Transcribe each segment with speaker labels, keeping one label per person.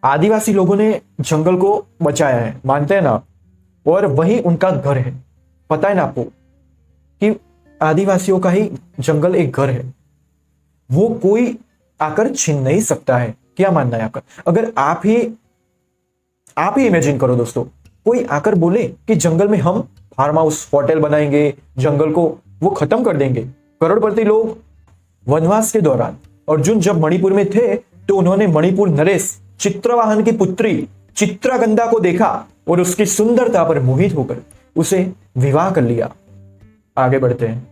Speaker 1: आदिवासी लोगों ने जंगल को बचाया है, मानते हैं ना, और वही उनका घर है। पता है ना आपको कि आदिवासियों का ही जंगल एक घर है, वो कोई आकर छीन नहीं सकता है। क्या मानना है आपका? अगर आप ही इमेजिन करो दोस्तों, कोई आकर बोले कि जंगल में हम फार्म हाउस, होटल बनाएंगे, जंगल को वो खत्म कर देंगे। करोड़पति लोग वनवास के दौरान अर्जुन जब मणिपुर में थे तो उन्होंने मणिपुर नरेश चित्रवाहन की पुत्री चित्रागंधा को देखा और उसकी सुंदरता पर मोहित होकर उसे विवाह कर लिया। आगे बढ़ते हैं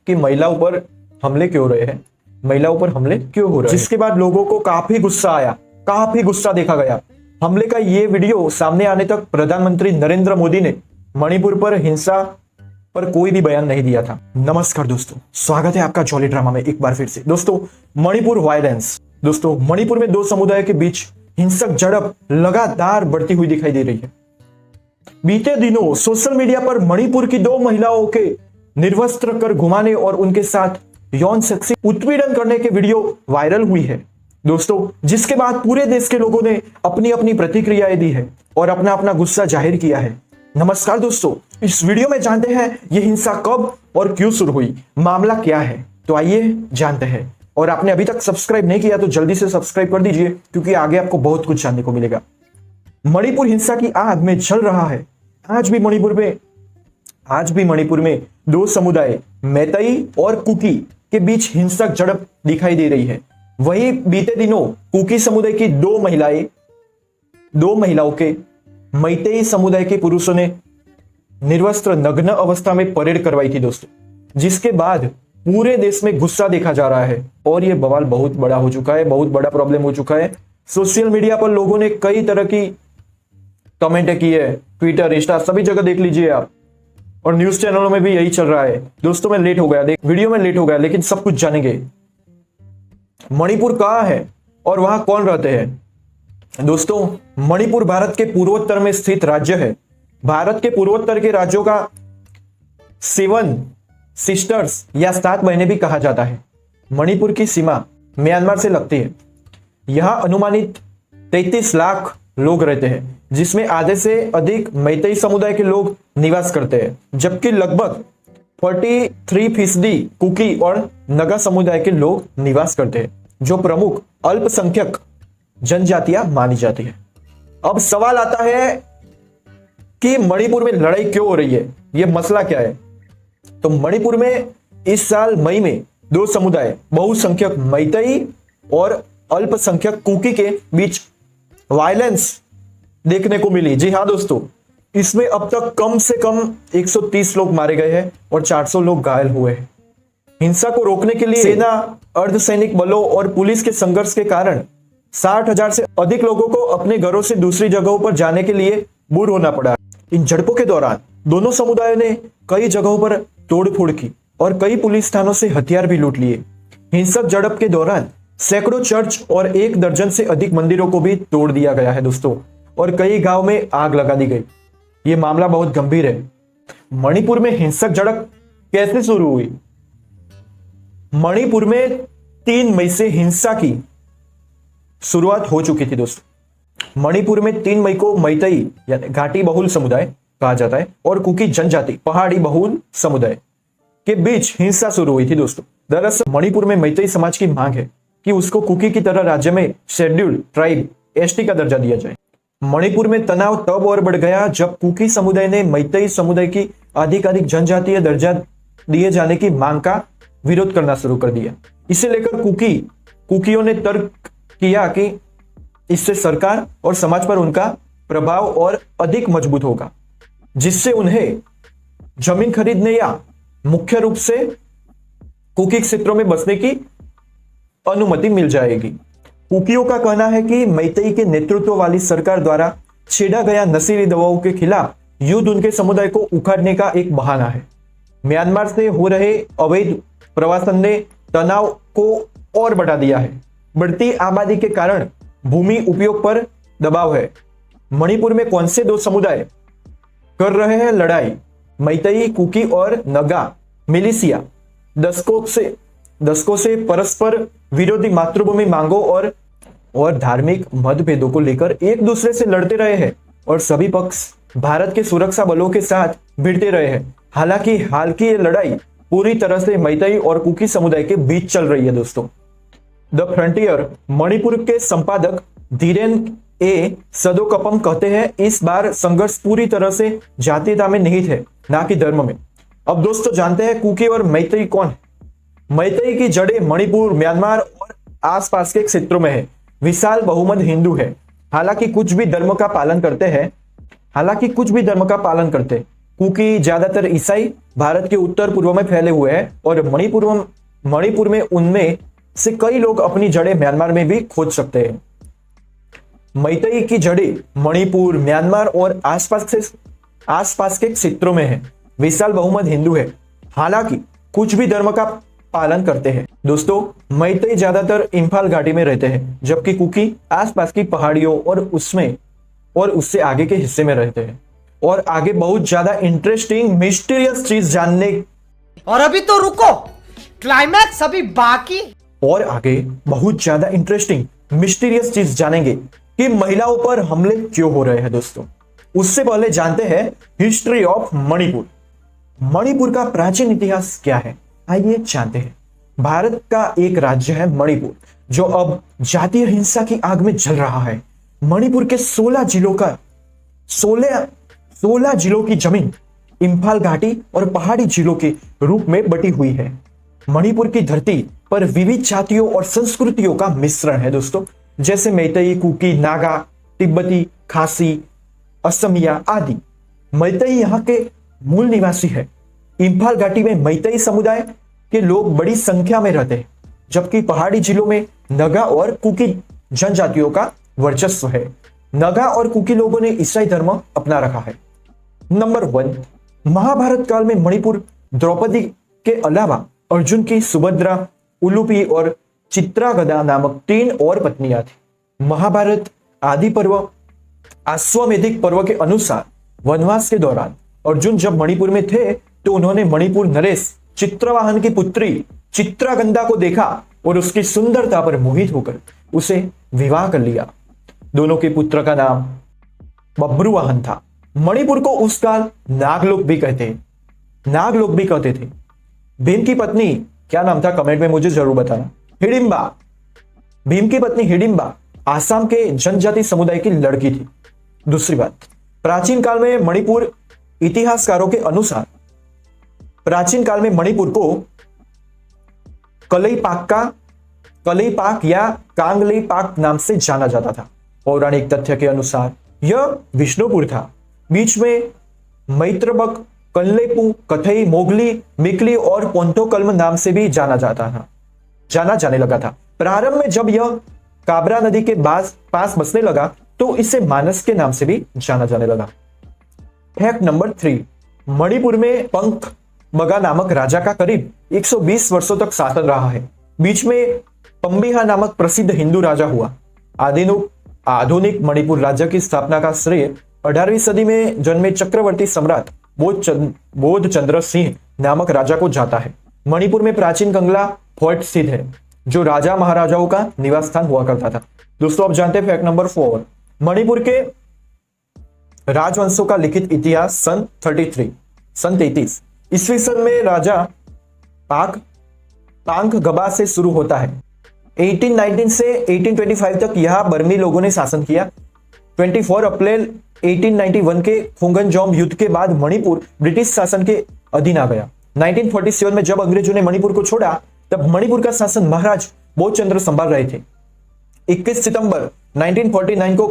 Speaker 1: कि महिलाओं पर हमले क्यों रहे हैं, महिलाओं पर हमले क्यों हो रहे हैं, जिसके बाद लोगों को काफी गुस्सा आया, काफी गुस्सा देखा गया। हमले का ये वीडियो सामने आने तक प्रधानमंत्री नरेंद्र मोदी ने मणिपुर पर हिंसा पर कोई भी बयान नहीं दिया था। नमस्कार दोस्तों, स्वागत है आपका जॉली ड्रामा में एक बार फिर से। दोस्तों, मणिपुर वायलेंस। दोस्तों, मणिपुर में दो समुदाय के बीच हिंसक झड़प लगातार बढ़ती हुई दिखाई दे रही है। बीते दिनों सोशल मीडिया पर मणिपुर की दो महिलाओं के निर्वस्त्र कर घुमाने और उनके साथ यौन सेक्सी उत्पीड़न करने के वीडियो वायरल हुई है दोस्तों, जिसके बाद पूरे देश के लोगों ने अपनी अपनी प्रतिक्रियाएं दी है और अपना अपना गुस्सा जाहिर किया है। नमस्कार दोस्तों, इस वीडियो में जानते हैं ये हिंसा कब और क्यों शुरू हुई, मामला क्या है। तो आइए जानते हैं। और आपने अभी तक सब्सक्राइब नहीं किया तो जल्दी से सब्सक्राइब कर दीजिए, क्योंकि आगे आपको बहुत कुछ जानने को मिलेगा। मणिपुर हिंसा की आग में जल रहा है। आज भी मणिपुर में दो समुदाय मैतेई और कुकी के बीच हिंसक झड़प दिखाई दे रही है। वही बीते दिनों कुकी समुदाय की दो महिलाओं के मैतेई समुदाय के पुरुषों ने निर्वस्त्र नग्न अवस्था में परेड करवाई थी दोस्तों, जिसके बाद पूरे देश में गुस्सा देखा जा रहा है और यह बवाल बहुत बड़ा हो चुका है, बहुत बड़ा प्रॉब्लम हो चुका है। सोशल मीडिया पर लोगों ने कई तरह की कमेंट की है, ट्विटर, इंस्टा, सभी जगह देख लीजिए आप, और न्यूज चैनलों में भी यही चल रहा है। दोस्तों, मैं लेट हो गया, वीडियो में लेट हो गया, लेकिन सब कुछ जानेंगे। मणिपुर कहां है और वहां कौन रहते हैं? दोस्तों, मणिपुर भारत के पूर्वोत्तर में स्थित राज्य है। भारत के पूर्वोत्तर के राज्यों का 7 सिस्टर्स या 7 बहनें भी कहा जाता है। मणिपुर की सीमा म्यांमार से लगती है। यहां अनुमानित 33 लाख लोग रहते हैं, जिसमें आधे से अधिक मैतेई समुदाय के लोग निवास करते हैं, जबकि लगभग 43% कुकी और नगा समुदाय के लोग निवास करते हैं, जो प्रमुख अल्पसंख्यक जनजातियां मानी जाती है। अब सवाल आता है कि मणिपुर में लड़ाई क्यों हो रही है, यह मसला क्या है? तो मणिपुर में इस साल मई में दो समुदाय, बहुसंख्यक मैतेई और अल्पसंख्यक कुकी के बीच वायलेंस देखने को मिली। जी हां दोस्तों, इसमें अब तक कम से कम 130 लोग मारे गए हैं और 400 लोग घायल हुए हैं। हिंसा को रोकने के लिए सेना, अर्धसैनिक बलों और पुलिस के संघर्ष के कारण 60,000 से अधिक लोगों को अपने घरों से दूसरी जगहों पर जाने के लिए दूर होना पड़ा। इन झड़पों के दौरान दोनों समुदायों ने कई जगहों पर तोड़फोड़ की और कई पुलिस थानों से हथियार भी लूट लिए। हिंसक झड़प के दौरान सैकड़ों चर्च और 1 दर्जन से अधिक मंदिरों को भी तोड़ दिया गया है दोस्तों, और कई गांव में आग लगा दी गई। यह मामला बहुत गंभीर है। मणिपुर में हिंसक झड़प कैसे शुरू हुई? मणिपुर में 3 मई से हिंसा की शुरुआत हो चुकी थी दोस्तों। मणिपुर में 3 मई को मैतेई यानी घाटी बहुल समुदाय कहा जाता है और कुकी जनजाति पहाड़ी बहुल समुदाय के बीच हिंसा शुरू हुई थी दोस्तों। दरअसल मणिपुर में मैतेई समाज की मांग है कि उसको कुकी की तरह राज्य में शेड्यूल्ड ट्राइब एसटी का दर्जा दिया जाए। मणिपुर में तनाव तब और बढ़ गया जब कुकी समुदाय ने मैतेई समुदाय की आधिकारिक जनजातीय दर्जा दिए जाने की मांग का विरोध करना शुरू कर दिया। इसे लेकर कुकियों ने तर्क किया कि इससे सरकार और समाज पर उनका प्रभाव और अधिक मजबूत होगा, जिससे उन्हें जमीन खरीदने या मुख्य रूप से कुकी क्षेत्रों में बसने की अनुमति मिल जाएगी। कुकियों का कहना है कि मैतेई के नेतृत्व वाली सरकार द्वारा छेड़ा गया नशीली दवाओं के खिलाफ युद्ध उनके समुदाय को उखाड़ने का एक बहाना है। म्यांमार से हो रहे अवैध प्रवासन ने तनाव को और बढ़ा दिया है। बढ़ती आबादी के कारण भूमि उपयोग पर दबाव है। मणिपुर में कौन से दो समुदाय कर रहे हैं लड़ाई? मैतेई, कुकी और नगा मिलिशिया दशकों से परस्पर विरोधी मातृभूमि मांगों और धार्मिक मतभेदों को लेकर एक दूसरे से लड़ते रहे हैं और सभी पक्ष भारत के सुरक्षा बलों के साथ भिड़ते रहे हैं। हालांकि हाल की ये लड़ाई पूरी तरह से मैतेई और कुकी समुदाय के बीच चल रही है दोस्तों। द फ्रंटियर मणिपुर के संपादक धीरेन ए सदोकपम कहते हैं, इस बार संघर्ष पूरी तरह से जातीयता में निहित है, ना कि धर्म में। अब दोस्तों जानते हैं कुकी और मैतेई कौन है। मैतेई की जड़ें मणिपुर, म्यांमार और आसपास के क्षेत्रों में है। विशाल बहुमत हिंदू है, हालांकि कुछ भी धर्म का पालन करते हैं। कुकी ज्यादातर ईसाई भारत के उत्तर पूर्व में फैले हुए हैं और मणिपुर में उनमें से कई लोग अपनी जड़ें म्यांमार में भी खोज सकते हैं। मैतेई की जड़ें मणिपुर, म्यांमार और आसपास के क्षेत्रों में है। विशाल बहुमत हिंदू है, हालांकि कुछ भी धर्म का पालन करते हैं। दोस्तों मैतेई ज्यादातर इंफाल घाटी में रहते हैं, जबकि कुकी आसपास की पहाड़ियों और उससे आगे के हिस्से में रहते हैं। और आगे बहुत ज्यादा इंटरेस्टिंग मिस्टीरियस चीज जानने,
Speaker 2: और अभी तो रुको, क्लाइमैक्स अभी बाकी।
Speaker 1: और आगे बहुत ज्यादा इंटरेस्टिंग मिस्टीरियस चीज जानेंगे कि महिलाओं पर हमले क्यों हो रहे हैं। दोस्तों उससे पहले जानते हैं हिस्ट्री ऑफ मणिपुर। मणिपुर का प्राचीन इतिहास क्या है, आइए जानते हैं। भारत का एक राज्य है मणिपुर, जो अब जातीय हिंसा की आग में जल रहा है। मणिपुर के 16 जिलों की जमीन इंफाल घाटी और पहाड़ी जिलों के रूप में बटी हुई है। मणिपुर की धरती पर विविध जातियों और संस्कृतियों का मिश्रण है दोस्तों, जैसे मैतेई, कुकी, नागा, तिब्बती, खासी, असमिया आदि। मैतेई यहाँ के मूल निवासी है। इंफाल घाटी में मैतेई समुदाय के लोग बड़ी संख्या में रहते हैं, जबकि पहाड़ी जिलों में नगा और कुकी जनजातियों का वर्चस्व है। नगा और कुकी लोगों ने ईसाई धर्म अपना रखा है। नंबर 1, महाभारत काल में मणिपुर द्रौपदी के अलावा अर्जुन की सुभद्रा, उलूपी और चित्रागदा नामक 3 और पत्नियां थी। महाभारत आदि पर्व अश्वमेधिक पर्व के अनुसार वनवास के दौरान अर्जुन जब मणिपुर में थे तो उन्होंने मणिपुर नरेश चित्रवाहन की पुत्री चित्रागंदा को देखा और उसकी सुंदरता पर मोहित होकर उसे विवाह कर लिया। दोनों के पुत्र का नाम बब्रुवाहन था। मणिपुर को उस काल नागलोक भी कहते थे। भीम की पत्नी क्या नाम था, कमेंट में मुझे जरूर बताना। हिडिंबा। भीम की पत्नी हिडिंबा आसाम के जनजाति समुदाय की लड़की थी। दूसरी बात, प्राचीन काल में मणिपुर इतिहासकारों के अनुसार प्राचीन काल में मणिपुर को कलईपाक या कांगलेपाक नाम से जाना जाता था। पौराणिक तथ्य के अनुसार यह विष्णुपुर था। बीच में मैत्रबक, कल्लेपू, कथई, मोगली, मिकली और पोंटोकल्म नाम से भी जाना जाने लगा था। प्रारंभ में जब यह काबरा नदी के पास बसने लगा तो इसे मानस के नाम से भी जाना जाने लगा। फैक्ट नंबर 3, मणिपुर में पंख बगा नामक राजा का करीब 120 वर्षों तक शासन रहा है। बीच में पंबिहा नामक प्रसिद्ध हिंदू राजा हुआ। आधुनिक मणिपुर राज्य की स्थापना का श्रेय 18वीं सदी में जन्मे चक्रवर्ती सम्राट बोधचंद्र सिंह नामक राजा को जाता है। मणिपुर में प्राचीन कंगला फोर्ट स्थित है, जो राजा महाराजाओं का निवास स्थान हुआ करता था। दोस्तों अब जानते हैं फैक्ट नंबर 4, मणिपुर के राजवंशों का लिखित इतिहास सन 33 ईस्वी सन में राजा पांग गबा से शुरू होता है। 1819 से 1825 तक यहां बर्मी लोगों ने शासन किया। 24 अप्रैल 1891 के फुंगनजोम युद्ध के बाद मणिपुर ब्रिटिश शासन के अधीन आ गया। 1947 में जब अंग्रेजों ने मणिपुर को छोड़ा तब मणिपुर का शासन महाराज बोधचंद्र संभाल रहे थे। 21 सितंबर 1949 को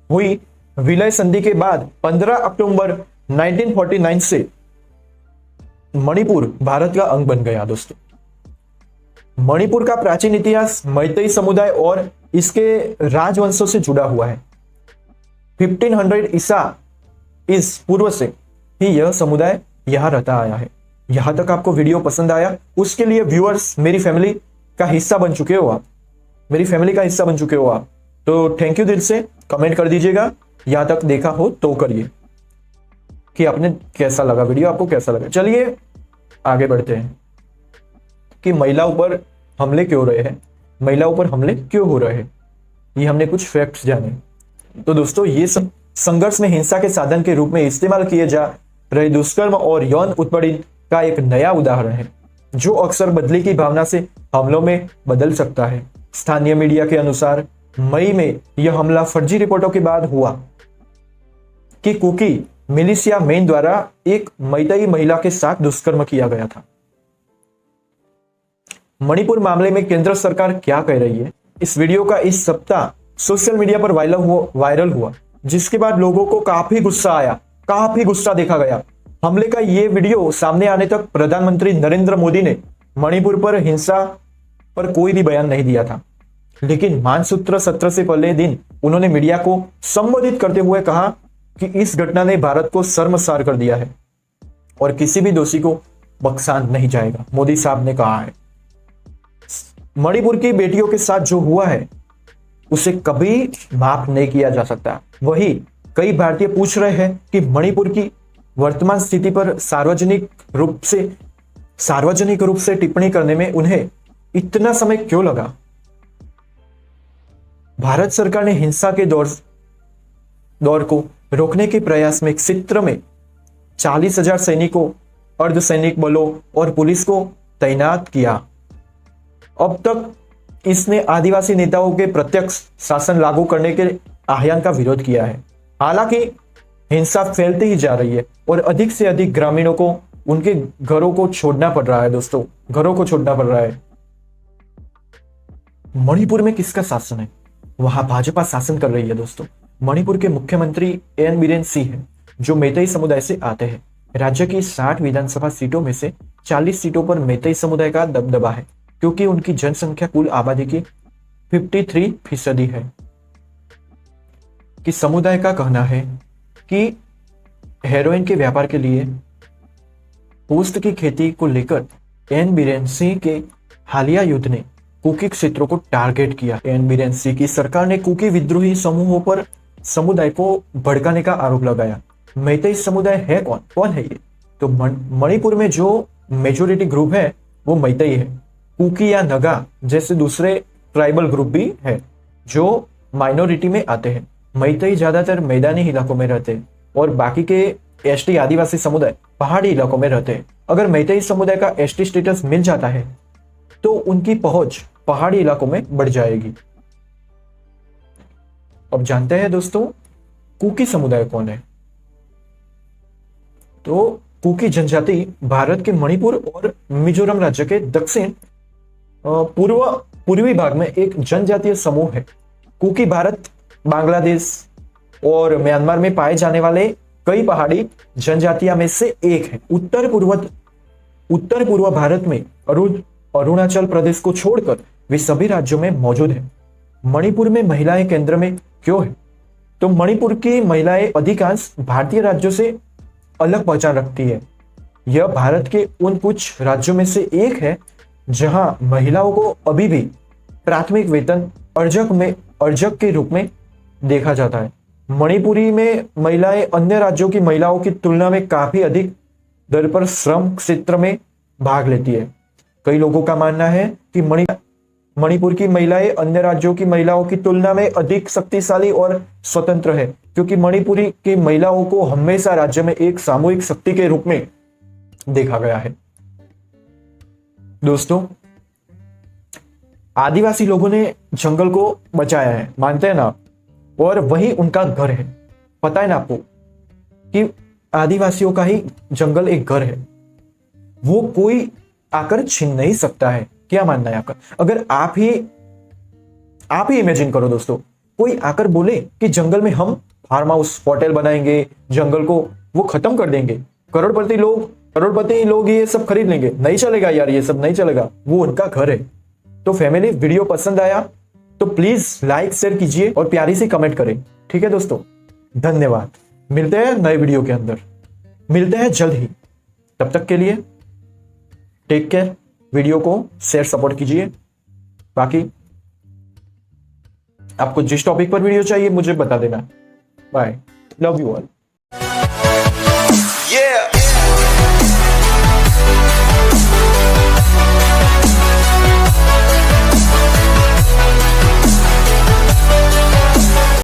Speaker 1: हुई विलय संधि के बाद 15 अक्टूबर 1949 से मणिपुर भारत का अंग बन गया। दोस्तों मणिपुर का प्राचीन इतिहास मैतेई समुदाय और इसके राजवंशों से जुड़ा हुआ है। 1500 ईसा पूर्व से ही यह समुदाय यहां रहता आया है। यहां तक आपको वीडियो पसंद आया, उसके लिए व्यूअर्स मेरी फैमिली का हिस्सा बन चुके हो आप। तो थैंक यू दिल से। कमेंट कर दीजिएगा यहां तक देखा हो तो करिए कि आपने कैसा लगा वीडियो, आपको कैसा लगा। चलिए आगे बढ़ते हैं कि महिलाओं पर हमले क्यों हो रहे हैं। ये हमने कुछ फैक्ट्स जाने। तो दोस्तों ये सब संघर्ष में हिंसा के साधन के रूप में इस्तेमाल किए जा रहे दुष्कर्म और यौन उत्पीड़न का एक नया उदाहरण है, जो अक्सर बदले की भावना से हमलों में बदल सकता है। स्थानीय मीडिया के अनुसार मई में यह हमला फर्जी रिपोर्टों के बाद हुआ कि कुकी मिलिशिया मैन द्वारा एक मैतेई महिला के साथ दुष्कर्म किया गया था। मणिपुर मामले में केंद्र सरकार क्या कह रही है, इस वीडियो का इस सप्ताह सोशल मीडिया पर वायरल हुआ, जिसके बाद लोगों को काफी गुस्सा आया, काफी गुस्सा देखा गया। हमले का ये वीडियो सामने आने तक प्रधानमंत्री नरेंद्र मोदी ने मणिपुर पर हिंसा पर कोई भी बयान नहीं दिया था, लेकिन मानसूत्र सत्र से पहले दिन उन्होंने मीडिया को संबोधित करते हुए कहा कि इस घटना ने भारत को शर्मसार कर दिया है और किसी भी दोषी को बख्शा नहीं जाएगा, मोदी साहब ने कहा है। मणिपुर की बेटियों के साथ जो हुआ है उसे कभी माफ नहीं किया जा सकता। वही कई भारतीय पूछ रहे हैं कि मणिपुर की वर्तमान स्थिति पर सार्वजनिक रूप से टिप्पणी करने में उन्हें इतना समय क्यों लगा। भारत सरकार ने हिंसा के दौर को रोकने के प्रयास में क्षेत्र में 40,000 सैनिकों, अर्धसैनिक बलों और पुलिस को तैनात किया। अब तक इसने आदिवासी नेताओं के प्रत्यक्ष शासन लागू करने के आह्वान का विरोध किया है। हालांकि हिंसा फैलती ही जा रही है और अधिक से अधिक ग्रामीणों को उनके घरों को छोड़ना पड़ रहा है। दोस्तों, घरों को छोड़ना पड़ रहा है। मणिपुर में किसका शासन है? वहां भाजपा शासन कर रही है। दोस्तों, मणिपुर के मुख्यमंत्री एन बीरेन सिंह है, जो मैतेई समुदाय से आते हैं। राज्य की 60 विधानसभा सीटों में से 40 सीटों पर मैतेई समुदाय का दबदबा है, क्योंकि उनकी जनसंख्या कुल आबादी की 53% है। कि समुदाय का कहना है कि हेरोइन के व्यापार के लिए पोस्त की खेती को लेकर एन बीरेन सिंह के हालिया युद्ध ने कुकी क्षेत्रों को टारगेट किया। एन बीरेन सिंह की सरकार ने कुकी विद्रोही समूहों पर समुदाय को भड़काने का आरोप लगाया। मैतेई समुदाय है कौन है ये? तो मणिपुर में जो मेजोरिटी ग्रुप है वो मैतेई है। कुकी या नगा जैसे दूसरे ट्राइबल ग्रुप भी है जो माइनॉरिटी में आते हैं। मैतेई ज्यादातर मैदानी इलाकों में रहते हैं और बाकी के एसटी आदिवासी समुदाय पहाड़ी इलाकों में रहते हैं। अगर मैतेई समुदाय का एसटी स्टेटस मिल जाता है तो उनकी पहुंच पहाड़ी इलाकों में बढ़ जाएगी। अब जानते हैं दोस्तों, कुकी समुदाय कौन है? तो कुकी जनजाति भारत के मणिपुर और मिजोरम राज्य के दक्षिण पूर्वी भाग में एक जनजातीय समूह है। कुकी भारत, बांग्लादेश और म्यांमार में पाए जाने वाले कई पहाड़ी जनजातियां में से एक है। उत्तर पूर्व भारत में अरुणाचल प्रदेश को छोड़कर वे सभी राज्यों में मौजूद है। मणिपुर में महिलाएं केंद्र में क्यों है? तो मणिपुर की महिलाएं अधिकांश भारतीय राज्यों से अलग पहचान रखती है। यह भारत के उन कुछ राज्यों में से एक है जहां महिलाओं को अभी भी प्राथमिक वेतन अर्जक के रूप में देखा जाता है। मणिपुरी में महिलाएं अन्य राज्यों की महिलाओं की तुलना में काफी अधिक दर पर श्रम क्षेत्र में भाग लेती है। कई लोगों का मानना है कि मणिपुर की महिलाएं अन्य राज्यों की महिलाओं की तुलना में अधिक शक्तिशाली और स्वतंत्र है, क्योंकि मणिपुरी की महिलाओं को हमेशा राज्य में एक सामूहिक शक्ति के रूप में देखा गया है। दोस्तों, आदिवासी लोगों ने जंगल को बचाया है, मानते हैं ना, और वही उनका घर है। पता है ना आपको कि आदिवासियों का ही जंगल एक घर है, वो कोई आकर छीन नहीं सकता है। क्या मानना है आपका? अगर आप ही इमेजिन करो दोस्तों, कोई आकर बोले कि जंगल में हम फार्म हाउस, होटल बनाएंगे, जंगल को वो खत्म कर देंगे, करोड़पति लोग ये सब खरीद लेंगे। नहीं चलेगा यार, ये सब नहीं चलेगा, वो उनका घर है। तो फैमिली, वीडियो पसंद आया तो प्लीज लाइक शेयर कीजिए और प्यारी सी कमेंट करें। ठीक है दोस्तों, धन्यवाद। मिलते हैं नए वीडियो के अंदर, मिलते हैं जल्द ही। तब तक के लिए टेक केयर। वीडियो को शेयर सपोर्ट कीजिए। बाकी आपको जिस टॉपिक पर वीडियो चाहिए मुझे बता देना। Bye, love you all.